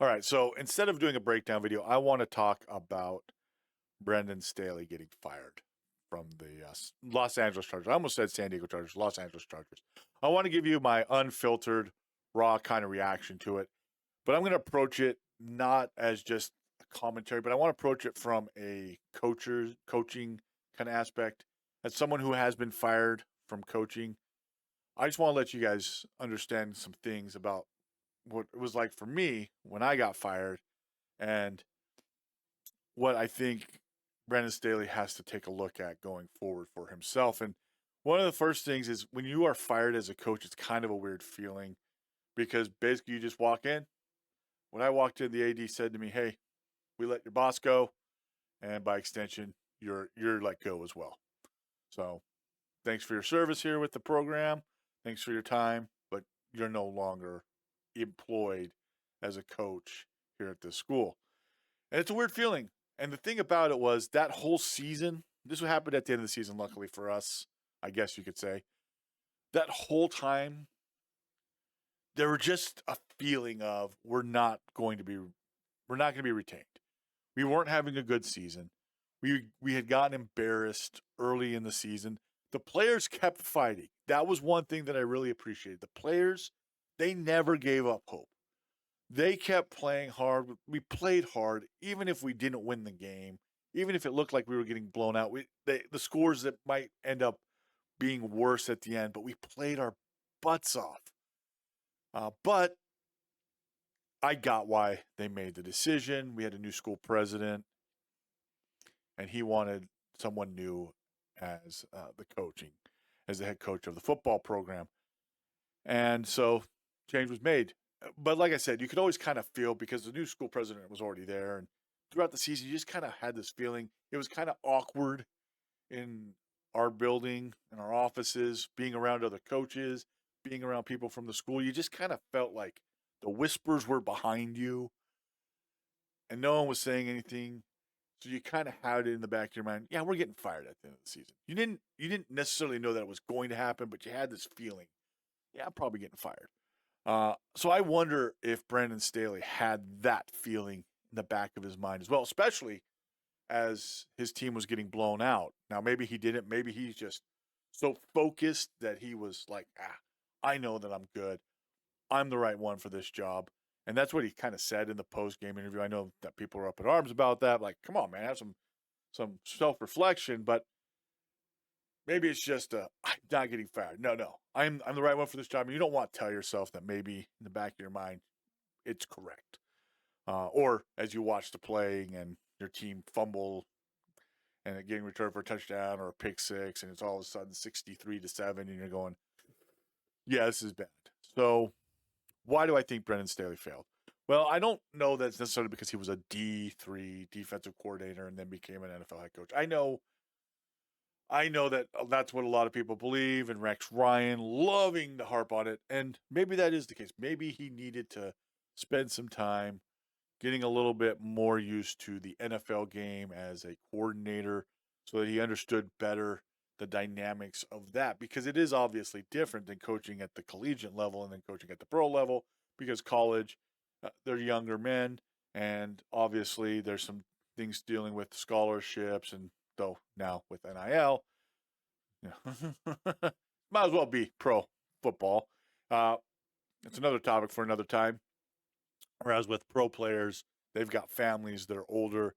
All right, so instead of doing a breakdown video, I want to talk about Brandon Staley getting fired from the Los Angeles Chargers. I almost said San Diego Chargers, Los Angeles Chargers. I want to give you my unfiltered, raw kind of reaction to it, but I'm going to approach it not as just a commentary, but I want to approach it from a coaching kind of aspect. As someone who has been fired from coaching, I just want to let you guys understand some things about what it was like for me when I got fired and what I think Brandon Staley has to take a look at going forward for himself. And one of the first things is when you are fired as a coach, it's kind of a weird feeling because basically you just walk in. When I walked in, the AD said to me, "Hey, we let your boss go, and by extension, you're let go as well. So thanks for your service here with the program. Thanks for your time, but you're no longer employed as a coach here at this school." And it's a weird feeling. And the thing about it was that whole season, this would happen at the end of the season, luckily for us, I guess you could say. That whole time, there were just a feeling of we're not going to be retained. We weren't having a good season. We had gotten embarrassed early in the season. The players kept fighting. That was one thing that I really appreciated. The players, they never gave up hope. They kept playing hard. We played hard, even if we didn't win the game, even if it looked like we were getting blown out. The scores that might end up being worse at the end, but we played our butts off. But I got why they made the decision. We had a new school president, and he wanted someone new as as the head coach of the football program. And so change was made. But like I said, you could always kind of feel because the new school president was already there. And throughout the season, you just kind of had this feeling. It was kind of awkward in our building, in our offices, being around other coaches, being around people from the school. You just kind of felt like the whispers were behind you and no one was saying anything. So you kind of had it in the back of your mind. Yeah, we're getting fired at the end of the season. You didn't necessarily know that it was going to happen, but you had this feeling. Yeah, I'm probably getting fired. So I wonder if Brandon Staley had that feeling in the back of his mind as well, especially as his team was getting blown out. Now, maybe he didn't. Maybe he's just so focused that he was like, I know that I'm good. I'm the right one for this job. And that's what he kind of said in the post game interview. I know that people are up in arms about that. Like, come on, man, have some self reflection. But maybe it's just I'm not getting fired. No, I'm the right one for this job. And you don't want to tell yourself that maybe in the back of your mind it's correct. Or as you watch the play and your team fumble and it getting returned for a touchdown or a pick six, and it's all of a sudden 63-7, and you're going, yeah, this is bad. So why do I think Brendan Staley failed? Well, I don't know that's necessarily because he was a D3 defensive coordinator and then became an NFL head coach. I know that that's what a lot of people believe, and Rex Ryan loving to harp on it. And maybe that is the case. Maybe he needed to spend some time getting a little bit more used to the NFL game as a coordinator so that he understood better the dynamics of that, because it is obviously different than coaching at the collegiate level and then coaching at the pro level, because college, they're younger men, and obviously there's some things dealing with scholarships, and though now with NIL, you know, might as well be pro football. Uh, it's another topic for another time. Whereas with pro players, they've got families, they're older.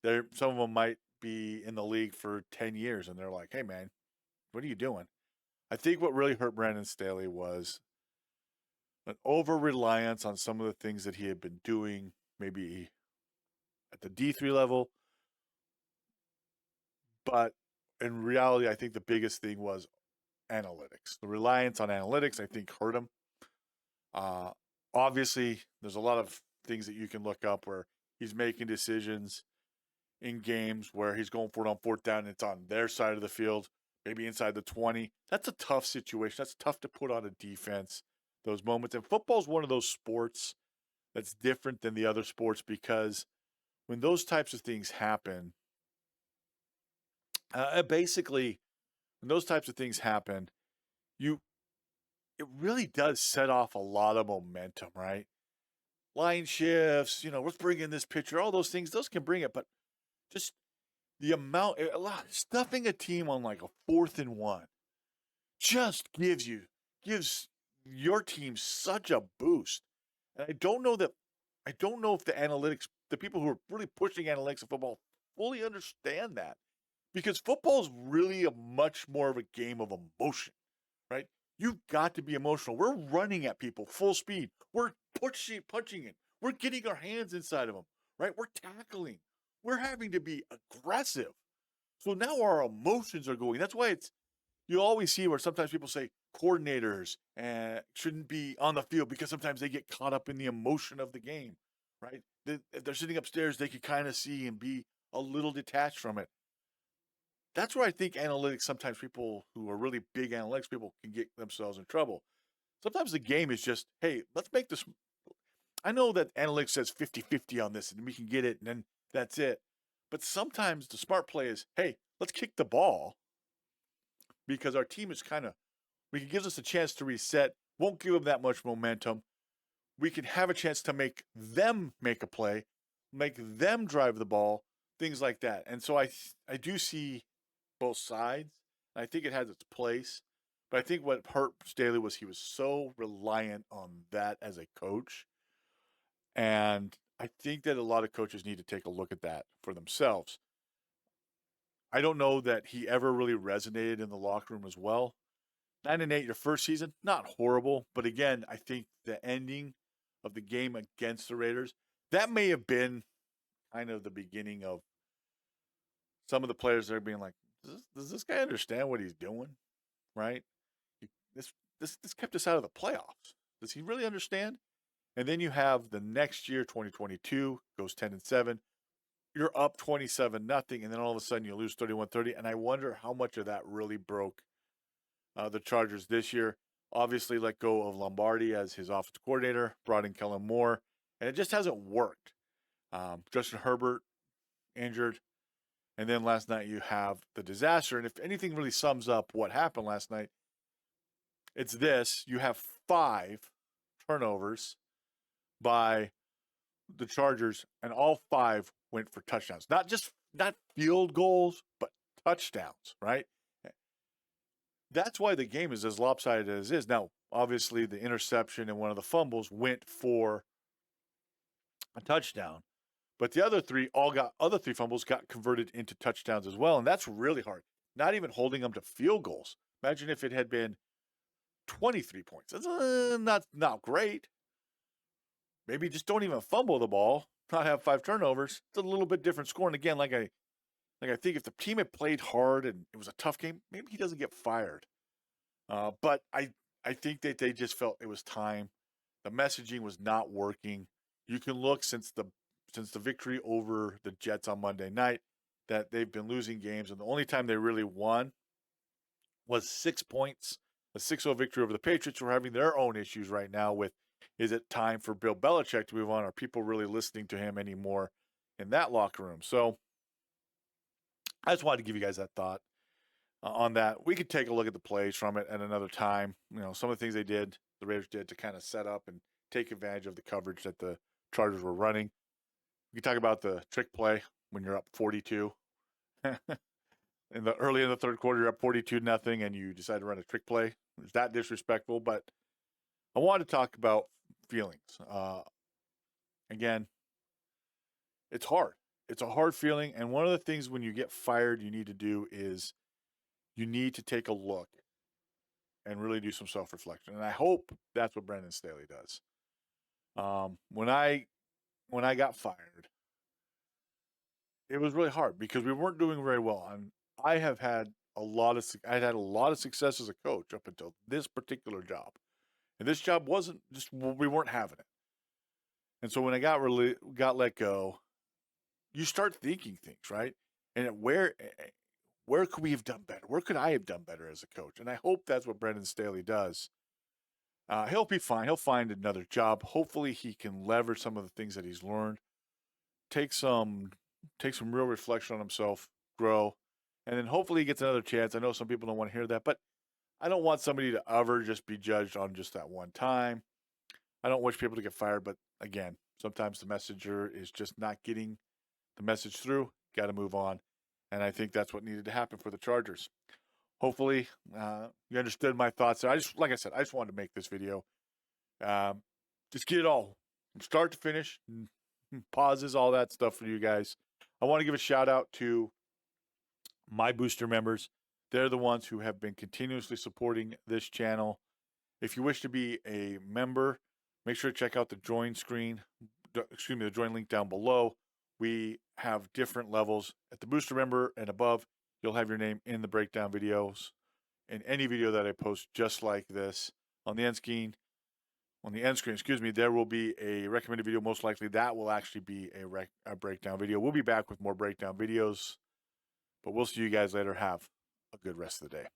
Some of them might be in the league for 10 years and they're like, "Hey man, what are you doing?" I think what really hurt Brandon Staley was an over reliance on some of the things that he had been doing, maybe at the D3 level. But in reality, I think the biggest thing was analytics. The reliance on analytics, I think, hurt him. Uh, Obviously, there's a lot of things that you can look up where he's making decisions in games where he's going for it on fourth down and it's on their side of the field, maybe inside the 20. That's a tough situation. That's tough to put on a defense, those moments. And football is one of those sports that's different than the other sports because when those types of things happen, basically, when those types of things happen, you it really does set off a lot of momentum, right? line shifts, let's bring in this pitcher, all those things, those can bring it, but just the amount, stuffing a team on like a 4th and 1 just gives your team such a boost. And I don't know if the analytics, the people who are really pushing analytics of football fully understand that. Because football is really a much more of a game of emotion, right? You've got to be emotional. We're running at people full speed. We're punching it. We're getting our hands inside of them, right? We're tackling. We're having to be aggressive. So now our emotions are going. That's why you always see where sometimes people say coordinators shouldn't be on the field because sometimes they get caught up in the emotion of the game, right? If they're sitting upstairs, they can kind of see and be a little detached from it. That's where I think analytics, sometimes people who are really big analytics people can get themselves in trouble. Sometimes the game is just, hey, let's make this. I know that analytics says 50-50 on this and we can get it and then that's it. But sometimes the smart play is, hey, let's kick the ball because our team is it gives us a chance to reset, won't give them that much momentum. We can have a chance to make them make a play, make them drive the ball, things like that. And so I do see both sides. I think it has its place. But I think what hurt Staley was he was so reliant on that as a coach. And I think that a lot of coaches need to take a look at that for themselves. I don't know that he ever really resonated in the locker room as well. 9-8 your first season, not horrible, but again, I think the ending of the game against the Raiders, that may have been kind of the beginning of some of the players that are being like, does this guy understand what he's doing? Right? This this kept us out of the playoffs. Does he really understand? And then you have the next year, 2022, goes 10-7. You're up 27-0, and then all of a sudden you lose 31-30. And I wonder how much of that really broke the Chargers this year. Obviously, let go of Lombardi as his offensive coordinator, brought in Kellen Moore, and it just hasn't worked. Justin Herbert injured, and then last night you have the disaster. And if anything really sums up what happened last night, it's this: you have 5 turnovers by the Chargers, and all 5 went for touchdowns. Not field goals, but touchdowns, right? That's why the game is as lopsided as it is. Now, obviously, the interception and one of the fumbles went for a touchdown, but the other 3 fumbles got converted into touchdowns as well, and that's really hard. Not even holding them to field goals. Imagine if it had been 23 points. That's not great. Maybe just don't even fumble the ball, not have 5 turnovers. It's a little bit different score. And again, I think if the team had played hard and it was a tough game, maybe he doesn't get fired. But I think that they just felt it was time. The messaging was not working. You can look since the victory over the Jets on Monday night that they've been losing games, and the only time they really won was 6 points, a 6-0 victory over the Patriots, who are having their own issues right now with, is it time for Bill Belichick to move on? Are people really listening to him anymore in that locker room? So I just wanted to give you guys that thought on that. We could take a look at the plays from it at another time. Some of the things the Raiders did to kind of set up and take advantage of the coverage that the Chargers were running. We can talk about the trick play when you're up 42. Early in the third quarter, you're up 42-0, and you decide to run a trick play. It's that disrespectful, but I wanted to talk about feelings. Again, it's hard. It's a hard feeling, and one of the things when you get fired you need to do is you need to take a look and really do some self-reflection. And I hope that's what Brandon Staley does. When I got fired, it was really hard because we weren't doing very well. And I had a lot of success as a coach up until this particular job. And this job wasn't just, we weren't having it. And so when I got let go, you start thinking things, right? And where could we have done better? Where could I have done better as a coach? And I hope that's what Brandon Staley does. He'll be fine. He'll find another job. Hopefully, he can leverage some of the things that he's learned, take some real reflection on himself, grow, and then hopefully he gets another chance. I know some people don't want to hear that, but I don't want somebody to ever just be judged on just that one time. I don't wish people to get fired, but again, sometimes the messenger is just not getting the message through. Got to move on. And I think that's what needed to happen for the Chargers. Hopefully, you understood my thoughts. Like I said, I just wanted to make this video. Just get it all from start to finish, pauses, all that stuff for you guys. I want to give a shout out to my booster members. They're the ones who have been continuously supporting this channel. If you wish to be a member, make sure to check out the join the join link down below. We have different levels. At the booster member and above, you'll have your name in the breakdown videos in any video that I post just like this. On the end screen, there will be a recommended video. Most likely that will actually be a breakdown video. We'll be back with more breakdown videos, but we'll see you guys later. Have a good rest of the day.